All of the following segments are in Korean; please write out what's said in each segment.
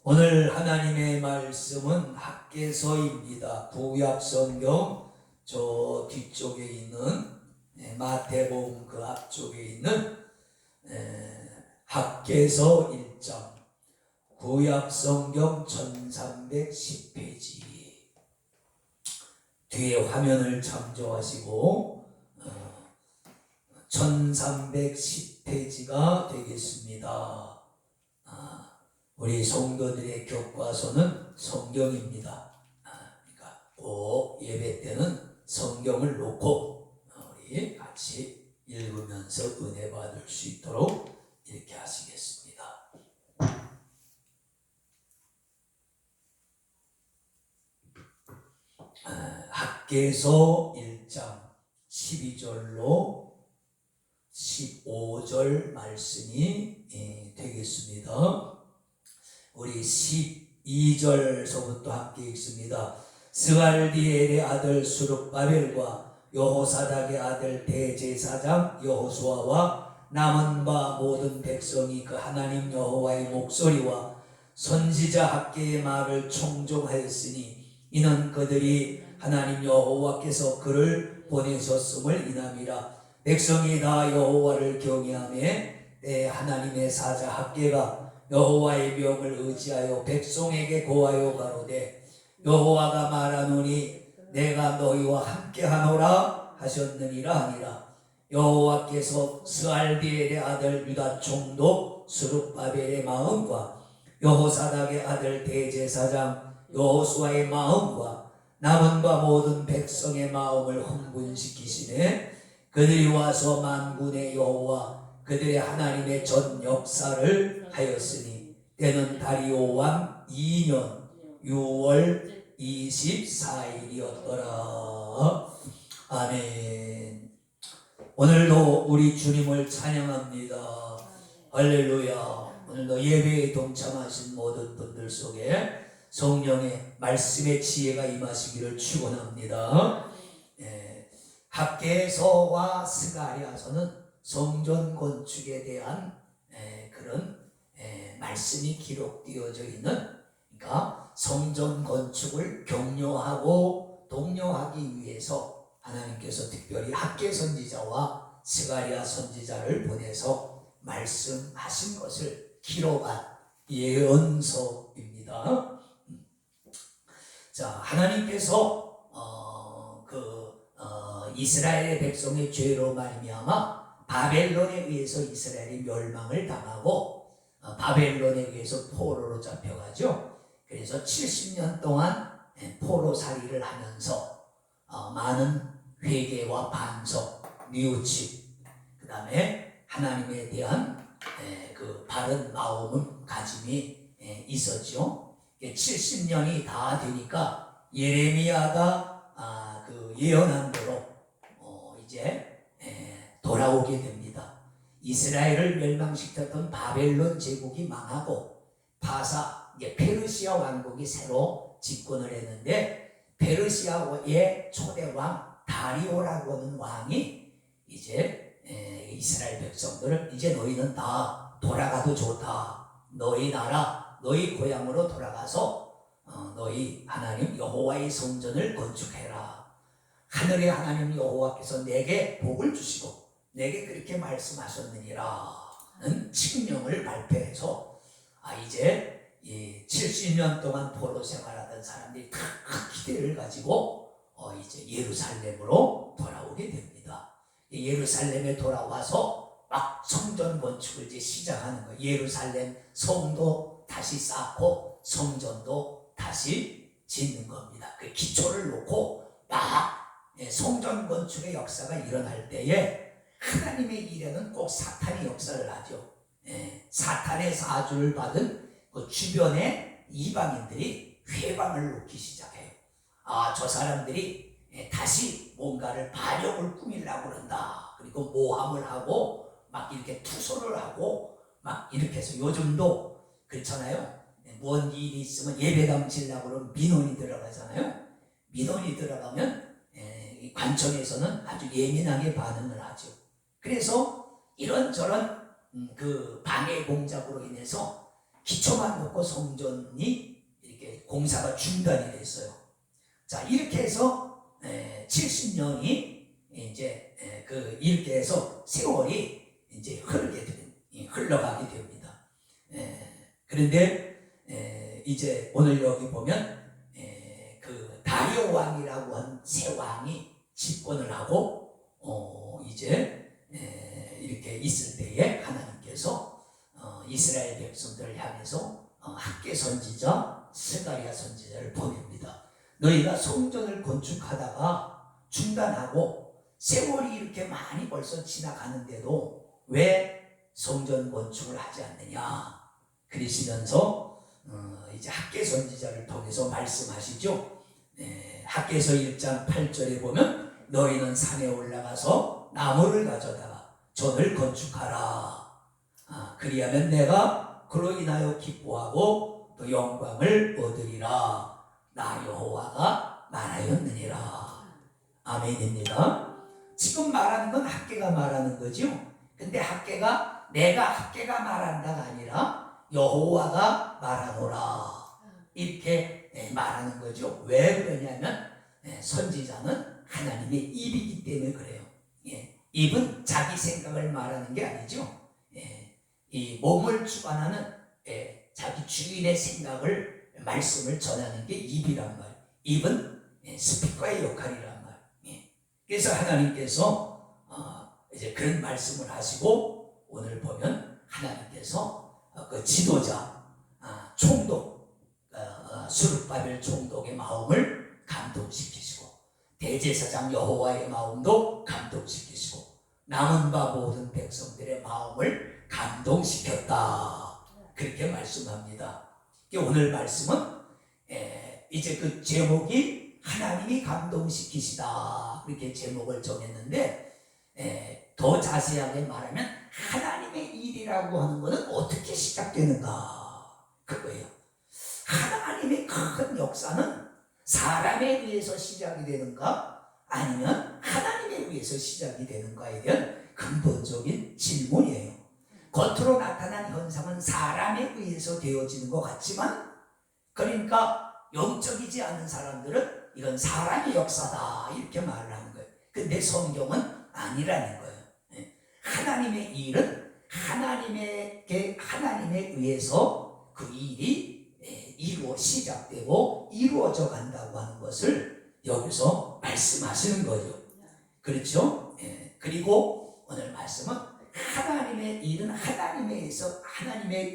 오늘 하나님의 말씀은 학개서입니다. 구약성경 저 뒤쪽에 있는 마태복음 그 앞쪽에 있는 학개서 1장 구약성경 1310페이지 뒤에 화면을 참조하시고 1310페이지가 되겠습니다. 우리 성도들의 교과서는 성경입니다. 그러니까 꼭 예배 때는 성경을 놓고 우리 같이 읽으면서 은혜 받을 수 있도록 이렇게 하시겠습니다. 학개서 1장 12절로 15절 말씀이 되겠습니다. 우리 12절서부터 함께 읽습니다. 스알디엘의 아들 수룹바벨과 여호사닥의 아들 대제사장 여호수아와 남은 바 모든 백성이 그 하나님 여호와의 목소리와 선지자 학개의 말을 청종하였으니 이는 그들이 하나님 여호와께서 그를 보내셨음을 인함이라. 백성이 다 여호와를 경외하며 내 하나님의 사자 학개가 여호와의 명을 의지하여 백성에게 고하여 가로되 여호와가 말하노니 내가 너희와 함께하노라 하셨느니라 하니라. 여호와께서 스알디엘의 아들 유다 총독 스룹바벨의 마음과 여호사닥의 아들 대제사장 여호수아의 마음과 남은 바 모든 백성의 마음을 흥분시키시네. 그들이 와서 만군의 여호와 그들의 하나님의 전 역사를 하였으니 때는 다리오 왕 2년 6월 24일이었더라. 아멘. 오늘도 우리 주님을 찬양합니다. 할렐루야. 오늘도 예배에 동참하신 모든 분들 속에 성령의 말씀의 지혜가 임하시기를 축원합니다. 학개서와 스가랴서는 성전 건축에 대한 그런 말씀이 기록되어져 있는, 그러니까 성전 건축을 격려하고 독려하기 위해서 하나님께서 특별히 학개 선지자와 스가랴 선지자를 보내서 말씀하신 것을 기록한 예언서입니다. 자, 하나님께서 이스라엘의 백성의 죄로 말미암아 바벨론에 의해서 이스라엘이 멸망을 당하고 바벨론에 의해서 포로로 잡혀가죠. 그래서 70년 동안 포로살이를 하면서 많은 회개와 반석, 뉘우침, 그 다음에 하나님에 대한 그 바른 가짐이 있었죠. 70년이 다 되니까 예레미야가 그 예언한 대로 이제 돌아오게 됩니다. 이스라엘을 멸망시켰던 바벨론 제국이 망하고 페르시아 왕국이 새로 집권을 했는데 페르시아의 초대왕 다리오라고 하는 왕이 이제 이스라엘 백성들을 이제 너희는 다 돌아가도 좋다. 너희 나라, 너희 고향으로 돌아가서 너희 하나님 여호와의 성전을 건축해라. 하늘의 하나님 여호와께서 내게 복을 주시고 내게 그렇게 말씀하셨느니라는 칙령을 발표해서 이제 70년 동안 포로 생활하던 사람들이 큰 기대를 가지고 이제 예루살렘으로 돌아오게 됩니다. 예루살렘에 돌아와서 막 성전 건축을 이제 시작하는 거예요. 예루살렘 성도 다시 쌓고 성전도 다시 짓는 겁니다. 그 기초를 놓고 막 성전 건축의 역사가 일어날 때에 하나님의 일에는 꼭 사탄이 역사를 하죠. 사탄의 사주를 받은 그 주변의 이방인들이 회방을 놓기 시작해요. 저 사람들이 다시 뭔가를 반역을 꾸미려고 그런다. 그리고 모함을 하고 막 이렇게 투소를 하고 막 이렇게 해서 요즘도 그렇잖아요. 뭔 일이 있으면 예배당 지려고 그러면 민원이 들어가잖아요. 민원이 들어가면 관청에서는 아주 예민하게 반응을 하죠. 그래서 이런저런 그 방해 공작으로 인해서 기초만 놓고 성전이 이렇게 공사가 중단이 됐어요. 자, 이렇게 해서 70년이 이제 이렇게 해서 세월이 이제 흘러가게 됩니다. 그런데 이제 오늘 여기 보면 그 다리오 왕이라고 한 새 왕이 집권을 하고 이제 이렇게 있을 때에 하나님께서 이스라엘 백성들을 향해서 학개 선지자 스가랴 선지자를 보냅니다. 너희가 성전을 건축하다가 중단하고 세월이 이렇게 많이 벌써 지나가는데도 왜 성전 건축을 하지 않느냐 그러시면서 이제 학개 선지자를 통해서 말씀하시죠. 학개서 1장 8절에 보면 너희는 산에 올라가서 나무를 가져다가 전을 건축하라. 그리하면 내가 그로 인하여 기뻐하고 또 영광을 얻으리라. 나 여호와가 말하였느니라. 아멘입니다. 지금 말하는 건 학개가 말하는 거죠. 근데 학개가 내가 학개가 말한다가 아니라 여호와가 말하노라 이렇게 말하는 거죠. 왜 그러냐면 선지자는 하나님의 입이기 때문에 그래요. 입은 자기 생각을 말하는 게 아니죠. 이 몸을 주관하는 자기 주인의 생각을 말씀을 전하는 게 입이란 말. 입은 스피커의 역할이란 말. 그래서 하나님께서 이제 그런 말씀을 하시고 오늘 보면 하나님께서 그 지도자 총독 스룹바벨 총독의 마음을 감동시키시고 대제사장 여호와의 마음도 감동시키시고 남은 바 모든 백성들의 마음을 감동시켰다 그렇게 말씀합니다. 오늘 말씀은 이제 그 제목이 하나님이 감동시키시다 그렇게 제목을 정했는데 더 자세하게 말하면 하나님의 일이라고 하는 것은 어떻게 시작되는가 그거예요. 하나님의 큰 역사는 사람에 의해서 시작이 되는가 아니면 하나님에 의해서 시작이 되는가에 대한 근본적인 질문이에요. 겉으로 나타난 현상은 사람에 의해서 되어지는 것 같지만 그러니까 영적이지 않은 사람들은 이건 사람의 역사다 이렇게 말을 하는 거예요. 근데 성경은 아니라는 거예요. 하나님의 일은 하나님에 의해서 그 일이 시작되고 이루어져 간다고 하는 것을 여기서 말씀하시는 거죠. 그렇죠? 그리고 오늘 말씀은 하나님의 일은 하나님에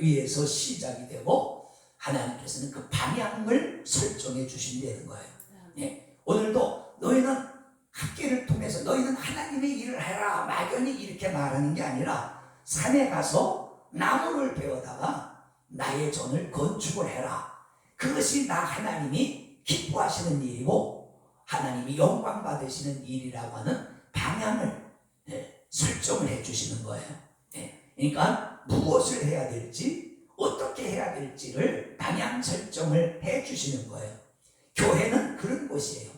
의해서 시작이 되고 하나님께서는 그 방향을 설정해 주신다는 거예요. 오늘도 너희는 학계를 통해서 너희는 하나님의 일을 해라 막연히 이렇게 말하는 게 아니라 산에 가서 나무를 베어다가 나의 전을 건축을 해라. 그것이 나 하나님이 기뻐하시는 일이고 하나님이 영광 받으시는 일이라고 하는 방향을 설정을 해 주시는 거예요. 그러니까 무엇을 해야 될지 어떻게 해야 될지를 방향 설정을 해 주시는 거예요. 교회는 그런 곳이에요.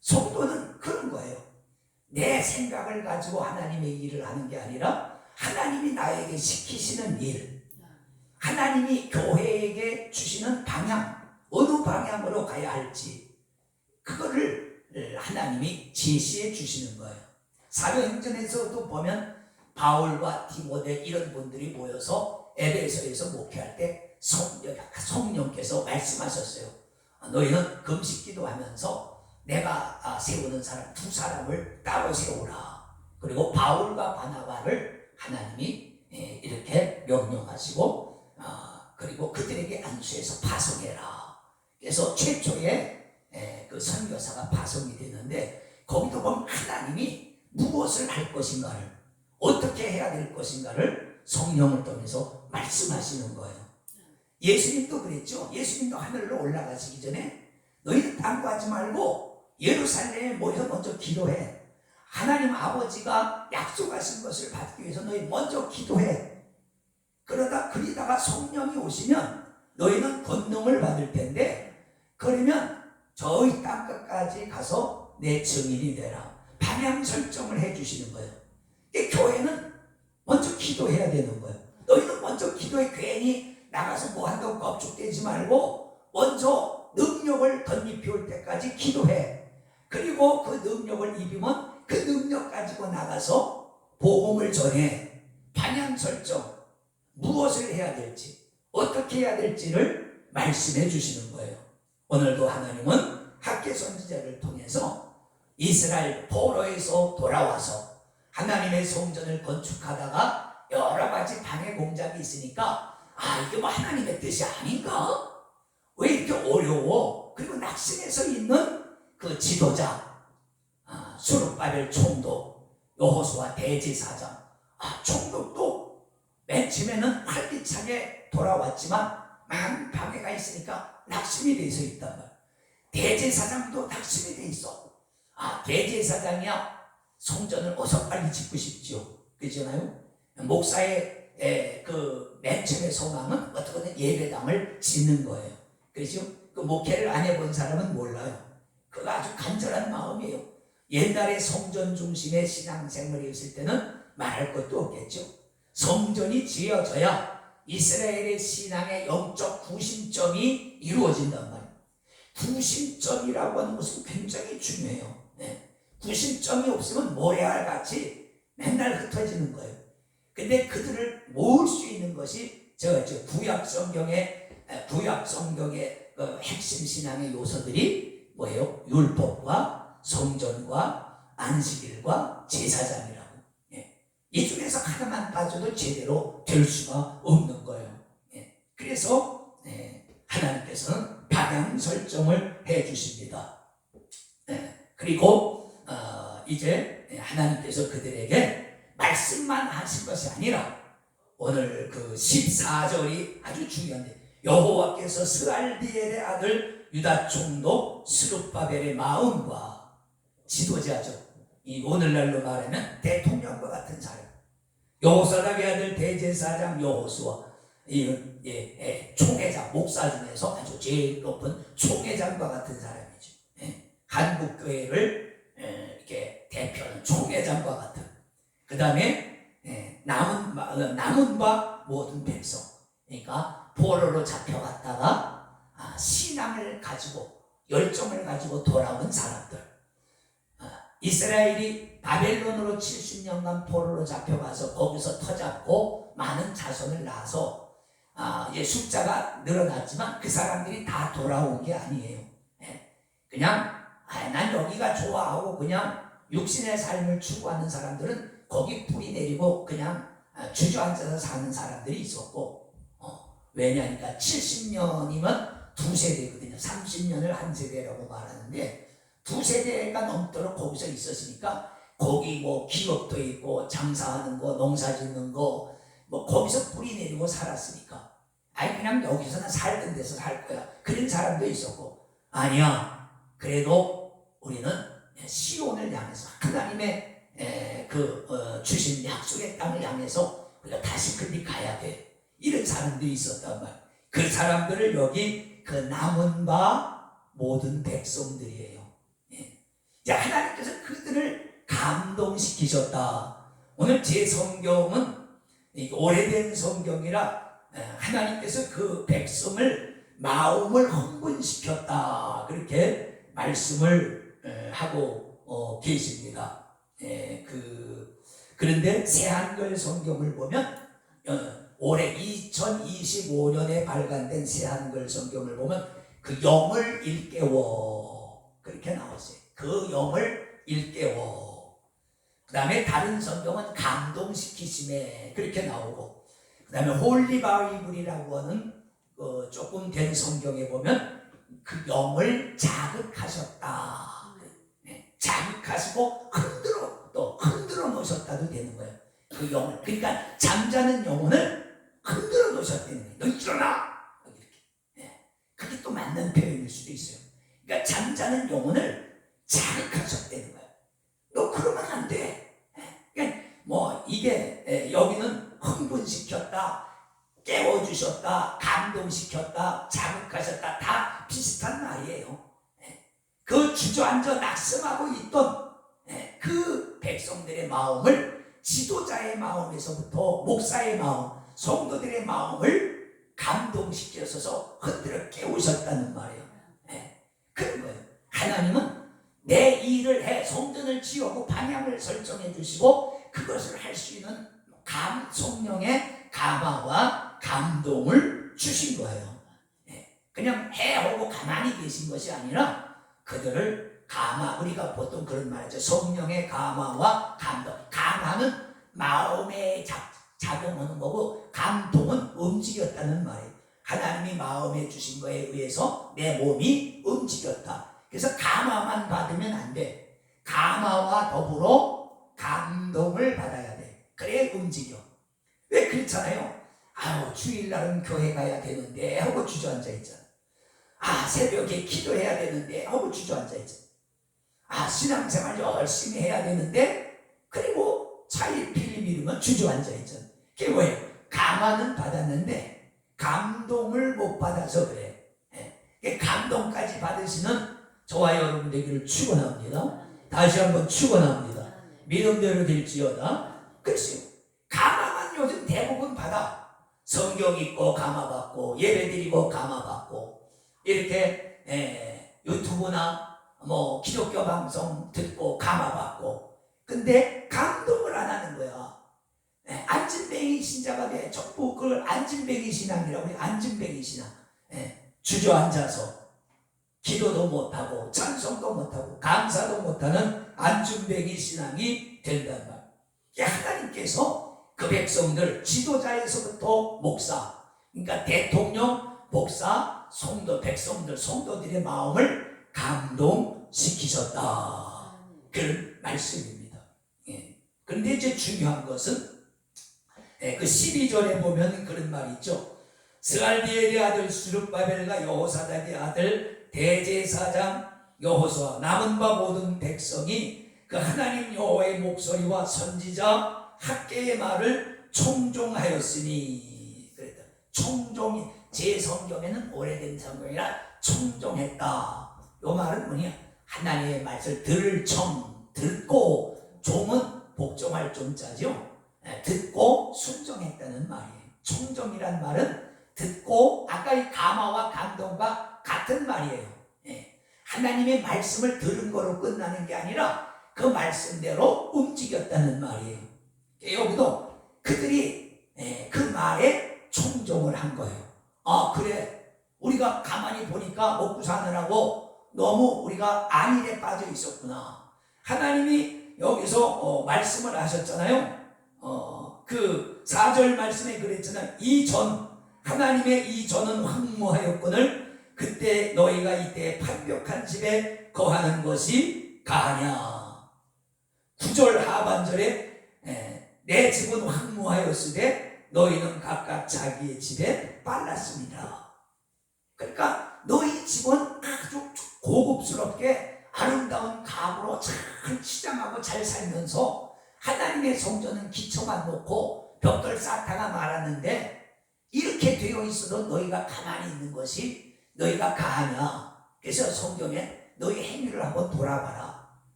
성도는 그런 거예요. 내 생각을 가지고 하나님의 일을 하는 게 아니라 하나님이 나에게 시키시는 일, 하나님이 교회에게 주시는 방향, 어느 방향으로 가야 할지 그거를 하나님이 제시해 주시는 거예요. 사도행전에서도 보면 바울과 디모데 이런 분들이 모여서 에베소에서 목회할 때 성령께서 말씀하셨어요. 너희는 금식기도 하면서 내가 세우는 사람 두 사람을 따로 세우라. 그리고 바울과 바나바를 하나님이 이렇게 명령하시고 그리고 그들에게 안수해서 파송해라. 그래서 최초의 그 선교사가 파송이 되는데 거기도 보면 하나님이 무엇을 할 것인가를 어떻게 해야 될 것인가를 성령을 통해서 말씀하시는 거예요. 예수님도 그랬죠. 예수님도 하늘로 올라가시기 전에 너희는 딴거하지 말고 예루살렘에 모여서 먼저 기도해. 하나님 아버지가 약속하신 것을 받기 위해서 너희 먼저 기도해. 그러다가 성령이 오시면 너희는 권능을 받을 텐데 그러면 저희 땅끝까지 가서 내 증인이 되라. 방향 설정을 해 주시는 거예요. 교회는 먼저 기도해야 되는 거예요. 너희는 먼저 먼저 기도에 괜히 나가서 뭐 한다고 껍죽대지 말고 먼저 능력을 덧입혀올 때까지 기도해. 그리고 그 능력을 입으면 그 능력 가지고 나가서 복음을 전해. 방향 설정, 무엇을 해야 될지, 어떻게 해야 될지를 말씀해 주시는 거예요. 오늘도 하나님은 학개 선지자를 통해서 이스라엘 포로에서 돌아와서 하나님의 성전을 건축하다가 여러 가지 방해 공작이 있으니까 이게 뭐 하나님의 뜻이 아닌가? 왜 이렇게 어려워? 그리고 낙심해서 있는 그 지도자 스룹바벨 총독, 여호수아 대제사장, 총독도 맨 처음에는 활기차게 돌아왔지만 많은 방해가 있으니까 낙심이 돼서 있단 말이야. 대제사장도 낙심이 돼 있어. 대제사장이야 성전을 어서 빨리 짓고 싶죠. 그렇잖아요. 목사의 그 맨 처음에 소망은 어떻게든 예배당을 짓는 거예요. 그렇죠? 그 목회를 안 해본 사람은 몰라요. 그거 아주 간절한 마음이에요. 옛날에 성전 중심의 신앙생활이 있을 때는 말할 것도 없겠죠. 성전이 지어져야 이스라엘의 신앙의 영적 구심점이 이루어진단 말이에요. 구심점이라고 하는 것은 굉장히 중요해요. 구심점이 없으면 모래알같이 맨날 흩어지는 거예요. 근데 그들을 모을 수 있는 것이 구약 성경의 핵심 신앙의 요소들이 뭐예요? 율법과 성전과 안식일과 제사장이라고. 이 중에서 하나만 빠져도 제대로 될 수가 없는 거예요. 그래서 하나님께서는 방향 설정을 해 주십니다. 그리고 이제 하나님께서 그들에게 말씀만 하신 것이 아니라 오늘 그 14절이 아주 중요한데, 여호와께서 스알디엘의 아들 유다 총독 스룹바벨의 마음과 지도자죠. 이 오늘날로 말하면 대통령과 같은 사람, 여호사닥의 아들 대제사장 여호수아, 총회장, 목사 중에서 아주 제일 높은 총회장과 같은 사람이죠. 한국 교회를 이렇게 대표하는 총회장과 같은. 그 다음에 남은 바 모든 백성, 그러니까 포로로 잡혀갔다가 신앙을 가지고 열정을 가지고 돌아온 사람들. 이스라엘이 바벨론으로 70년간 포로로 잡혀가서 거기서 터잡고 많은 자손을 낳아서 이제 숫자가 늘어났지만 그 사람들이 다 돌아온 게 아니에요. 그냥 난 여기가 좋아하고 그냥 육신의 삶을 추구하는 사람들은 거기 뿌리 내리고 그냥 주저앉아서 사는 사람들이 있었고, 왜냐니까 70년이면 두 세대거든요. 30년을 한 세대라고 말하는데 두 세대가 넘도록 거기서 있었으니까 거기 뭐 기업도 있고 장사하는 거, 농사 짓는 거, 뭐 거기서 뿌리 내리고 살았으니까 그냥 여기서는 살던 데서 살 거야, 그런 사람도 있었고, 아니야, 그래도 우리는 시온을 향해서 하나님의 주신 약속의 땅을 향해서 우리가 다시 그리 가야 돼, 이런 사람들이 있었단 말이야. 그 사람들을 여기 그 남은 바 모든 백성들이에요. 하나님께서 그들을 감동시키셨다. 오늘 제 성경은 오래된 성경이라 하나님께서 그 백성을 마음을 흥분시켰다, 그렇게 말씀을 하고 계십니다. 그런데 새한글 성경을 보면 올해 2025년에 발간된 새한글 성경을 보면 그 영을 일깨워, 그렇게 나왔어요. 그 영을 일깨워. 그 다음에 다른 성경은 감동시키심에, 그렇게 나오고, 그 다음에 홀리 바이블이라고 하는 조금 된 성경에 보면 그 영을 자극하셨다, 자극하시고 흔들어 놓으셨다도 되는 거예요. 그 영을, 그러니까 잠자는 영혼을 흔들어 놓으셨다는 거예요. 너 일어나, 이렇게. 그게 또 맞는 표현일 수도 있어요. 그러니까 잠자는 영혼을 자극하셨다는 거예요. 너 그러면 안 돼. 그러니까 뭐 이게 여기는 흥분시켰다, 깨워주셨다, 감동시켰다, 자극하셨다, 다 비슷한 말이에요. 그 주저앉아 낙심하고 있던 그 백성들의 마음을 지도자의 마음에서부터 목사의 마음, 성도들의 마음을 감동시켜서 흔들어 깨우셨다는 말이에요. 그런 거예요. 하나님은 내 일을 해 성전을 지어고 방향을 설정해 주시고 그것을 할 수 있는 성령의 감화와 감동을 주신 거예요. 그냥 해하고 가만히 계신 것이 아니라 그들을 우리가 보통 그런 말이죠. 성령의 감화와 감동. 감화는 마음에 작용하는 거고 감동은 움직였다는 말이에요. 하나님이 마음에 주신 거에 의해서 내 몸이 움직였다. 그래서 감화만 받으면 안 돼. 감화와 더불어 감동을 받아야 돼. 그래 움직여. 왜 그렇잖아요. 주일날은 교회 가야 되는데 하고 주저앉아 있잖아. 새벽에 기도해야 되는데 하고 주저앉아 있잖아. 신앙생활 열심히 해야 되는데 그리고 차일 필 미루면 주저앉아 있잖아. 그게 뭐예요? 감화는 받았는데 감동을 못 받아서 그래. 감동까지 받으시는 저와 여러분 되기를 축원합니다. 다시 한번 축원합니다. 믿음대로 될지어다. 글쎄요. 감화만 요즘 대부분 받아. 성경 읽고 감화받고 예배 드리고 감화받고 이렇게 유튜브나 기독교 방송 듣고 감화받고 근데 감동을 안 하는 거야. 안진뱅이 신자가 돼. 전부 그걸 안진뱅이 신앙이라고 해요. 안진뱅이 신앙. 주저앉아서 기도도 못하고 찬송도 못하고 감사도 못하는 안진뱅이 신앙이 된단 말이야. 하나님께서 그 백성들 지도자에서부터 목사 그러니까 대통령 목사 성도 백성들 성도들의 마음을 감동시키셨다. 그런 말씀입니다. 그런데 이제 중요한 것은 그 12절에 보면 그런 말이 있죠. 스알디엘의 아들 스룹바벨과 여호사닥의 아들 대제사장 여호수아 남은 바 모든 백성이 그 하나님 여호와의 목소리와 선지자 학개의 말을 청종하였으니 그랬다. 청종이 제 성경에는 오래된 성경이라 청종했다. 요 말은 뭐냐? 하나님의 말씀을 들을 듣고 종은 복종할 종자죠. 듣고 순종했다는 말이에요. 청종이란 말은 듣고 아까 이 감화와 감동과 같은 말이에요. 하나님의 말씀을 들은 거로 끝나는 게 아니라 그 말씀대로 움직였다는 말이에요. 여기도 그들이 그 말에 청종을 한 거예요. 그래 우리가 가만히 보니까 먹고 사느라고 너무 우리가 안일에 빠져 있었구나. 하나님이 여기서 말씀을 하셨잖아요. 그 4절 말씀에 그랬잖아요. 하나님의 이전은 황무하였거늘 그때 너희가 이때 판벽한 집에 거하는 것이 가하냐. 9절 하반절에 내 집은 황무하였으되 너희는 각각 자기의 집에 빨랐습니다. 그러니까 너희 집은 아주 고급스럽게 아름다운 가구로 잘 치장하고 잘 살면서 하나님의 성전은 기초만 놓고 벽돌 쌓다가 말았는데 이렇게 되어 있어도 너희가 가만히 있는 것이 너희가 가하냐. 그래서 성경에 너희 행위를 한번 돌아봐라.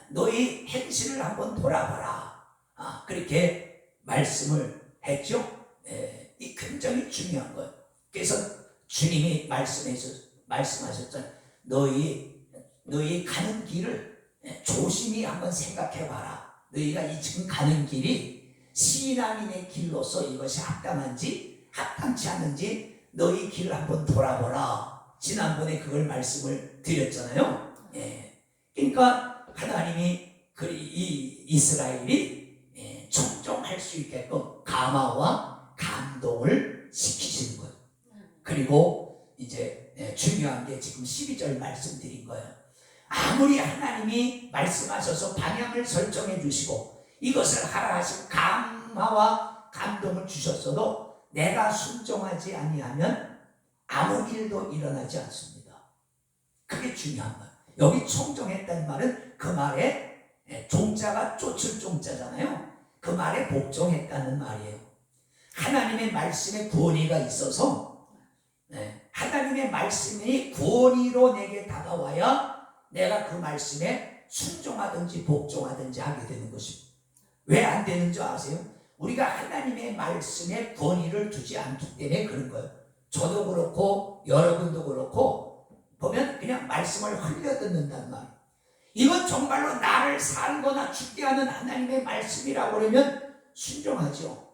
너희 행실을 한번 돌아봐라. 그렇게 말씀을 했죠. 이 굉장히 중요한 거예요. 그래서 주님이 말씀하셨잖아요. 너희 가는 길을 조심히 한번 생각해 봐라. 너희가 이 지금 가는 길이 신앙인의 길로서 이것이 합당한지 합당치 않은지 너희 길을 한번 돌아보라. 지난번에 그걸 말씀을 드렸잖아요. 그러니까 하나님이 이 이스라엘이 청종할 수 있게끔 감화와 감동을 시키시는 거예요. 그리고 이제 중요한 게 지금 12절 말씀드린 거예요. 아무리 하나님이 말씀하셔서 방향을 설정해 주시고 이것을 하라 하시고 감화와 감동을 주셨어도 내가 순종하지 아니하면 아무 일도 일어나지 않습니다. 그게 중요한 거예요. 여기 청종했다는 말은 그 말에 종자가 쫓을 종자잖아요. 그 말에 복종했다는 말이에요. 하나님의 말씀에 구원이가 있어서 하나님의 말씀이 구원이로 내게 다가와야 내가 그 말씀에 순종하든지 복종하든지 하게 되는 것입니다. 왜 안 되는 줄 아세요? 우리가 하나님의 말씀에 권위를 두지 않기 때문에 그런 거예요. 저도 그렇고 여러분도 그렇고 보면 그냥 말씀을 흘려듣는단 말이에요. 이건 정말로 나를 살거나 죽게 하는 하나님의 말씀이라고 그러면 순종하죠.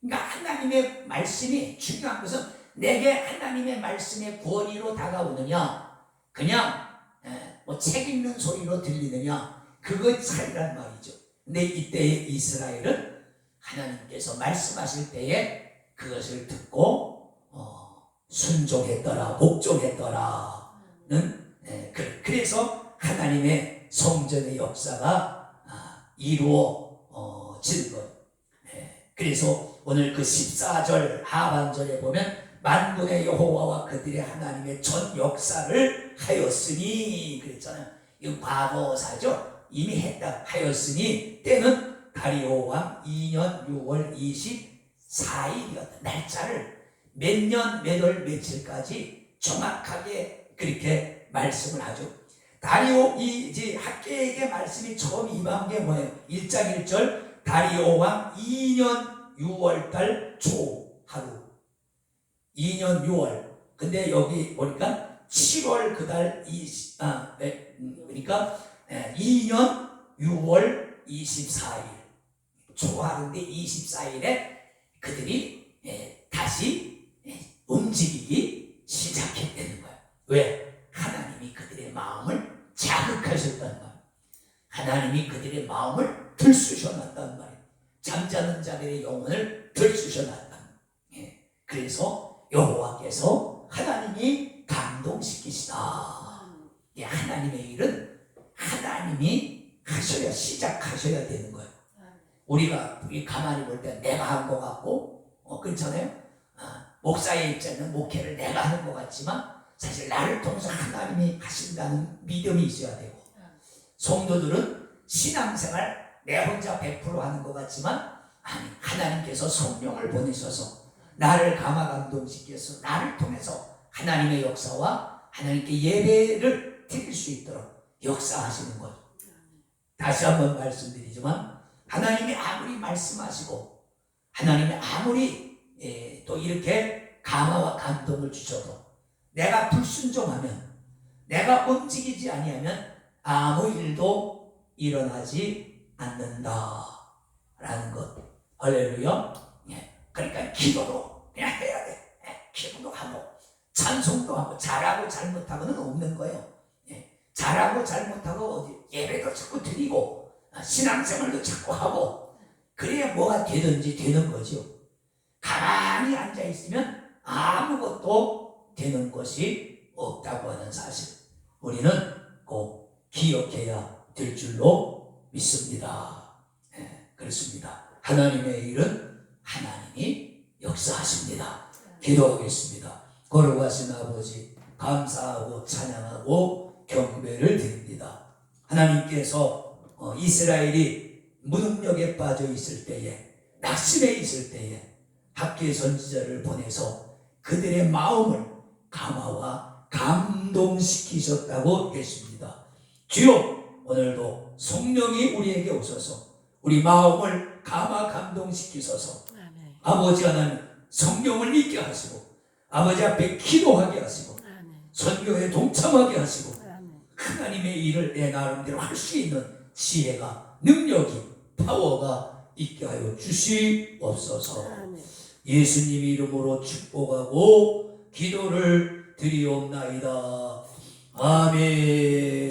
그러니까 하나님의 말씀이 중요한 것은 내게 하나님의 말씀의 권위로 다가오느냐 그냥 뭐 책 읽는 소리로 들리느냐 그것 차이란 말이죠. 근데 이때의 이스라엘은 하나님께서 말씀하실 때에 그것을 듣고 순종했더라 복종했더라는 그래서 하나님의 성전의 역사가 이루어진 것. 그래서 오늘 그 14절 하반절에 보면 만군의 여호와와 그들의 하나님의 전 역사를 하였으니 그랬잖아요. 이건 과거사죠. 이미 했다 하였으니 때는 다리오 왕 2년 6월 24일이었다. 날짜를 몇 년 몇 월 며칠까지 정확하게 그렇게 말씀을 하죠. 다리오 이제 학계에게 말씀이 처음 임한 게 뭐예요? 1장 1절 다리오 왕 2년 6월달 초 하루 2년 6월 근데 여기 보니까 7월 그달 그러니까 2년 6월 24일 초하루인데 24일에 그들이 다시 움직이기 시작했다는 거예요. 왜? 하나님이 그들의 마음을 자극하셨단 말이에요. 하나님이 그들의 마음을 들쑤셔놨단 말이에요. 잠자는 자들의 영혼을 들쑤셔놨단 말이에요. 그래서 여호와께서 하나님이 감동시키시다. 하나님의 일은 하나님이 하셔야 시작하셔야 되는 거예요. 우리가 가만히 볼 때 내가 한 것 같고 그렇잖아요. 목사의 입장에는 목회를 내가 하는 것 같지만 사실 나를 통해서 하나님이 하신다는 믿음이 있어야 되고 성도들은 신앙생활 내 혼자 100% 하는 것 같지만 아니 하나님께서 성령을 보내셔서 나를 감화 감동시켜서 나를 통해서 하나님의 역사와 하나님께 예배를 드릴 수 있도록 역사하시는 거죠. 다시 한번 말씀드리지만 하나님이 아무리 말씀하시고 하나님이 아무리 또 이렇게 감화와 감동을 주셔도 내가 불순종하면 내가 움직이지 아니하면 아무 일도 일어나지 않는다 라는 것. 할렐루야. 그러니까 기도도 그냥 해야 돼. 기도도 하고 찬송도 하고 잘하고 잘못하고는 없는 거예요. 잘하고 잘못하고 예배도 자꾸 드리고 신앙생활도 자꾸 하고 그래야 뭐가 되든지 되는 거죠. 가만히 앉아있으면 아무것도 되는 것이 없다고 하는 사실 우리는 꼭 기억해야 될 줄로 믿습니다. 그렇습니다. 하나님의 일은 하나님이 역사하십니다. 기도하겠습니다. 거룩하신 아버지 감사하고 찬양하고 경배를 드립니다. 하나님께서 이스라엘이 무능력에 빠져 있을 때에 낙심해 있을 때에 학계 선지자를 보내서 그들의 마음을 감화와 감동시키셨다고 했습니다. 주여 오늘도 성령이 우리에게 오셔서 우리 마음을 감화 감동시키소서. 아버지 하나님 성령을 잊게 하시고 아버지 앞에 기도하게 하시고 선교에 동참하게 하시고 하나님의 일을 내 나름대로 할 수 있는 지혜가 능력이 파워가 있게 하여 주시옵소서. 예수님 이름으로 축복하고 기도를 드리옵나이다. 아멘.